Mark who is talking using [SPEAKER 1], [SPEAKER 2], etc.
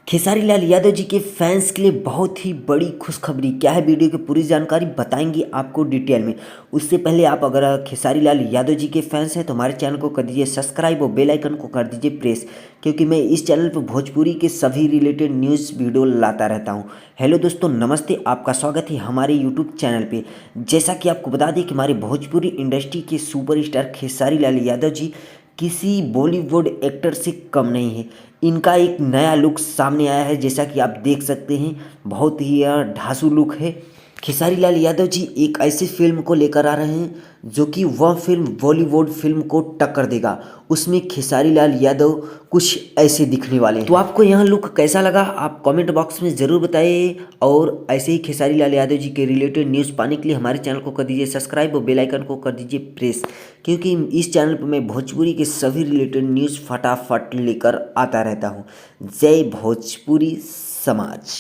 [SPEAKER 1] खेसारी लाल यादव जी के फैंस के लिए बहुत ही बड़ी खुशखबरी। क्या है वीडियो की पूरी जानकारी बताएंगे आपको डिटेल में। उससे पहले आप अगर खेसारी लाल यादव जी के फैंस हैं तो हमारे चैनल को कर दीजिए सब्सक्राइब और बेल आइकन को कर दीजिए प्रेस, क्योंकि मैं इस चैनल पर भोजपुरी के सभी रिलेटेड न्यूज़ वीडियो लाता रहता हूँ। हेलो दोस्तों, नमस्ते, आपका स्वागत है हमारे यूट्यूब चैनल पे। जैसा कि आपको बता दें कि हमारे भोजपुरी इंडस्ट्री के सुपरस्टार खेसारी लाल यादव जी किसी बॉलीवुड एक्टर से कम नहीं है। इनका एक नया लुक सामने आया है, जैसा कि आप देख सकते हैं। बहुत ही ढांसू लुक है। खेसारी लाल यादव जी एक ऐसी फिल्म को लेकर आ रहे हैं जो कि वह फिल्म बॉलीवुड फिल्म को टक्कर देगा। उसमें खेसारी लाल यादव कुछ ऐसे दिखने वाले हैं। तो आपको यह लुक कैसा लगा आप कमेंट बॉक्स में ज़रूर बताइए। और ऐसे ही खेसारी लाल यादव जी के रिलेटेड न्यूज़ पाने के लिए हमारे चैनल को कर दीजिए सब्सक्राइब और बेल आइकन को कर दीजिए प्रेस, क्योंकि इस चैनल पर मैं भोजपुरी के सभी रिलेटेड न्यूज़ फटाफट लेकर आता रहता हूँ। जय भोजपुरी समाज।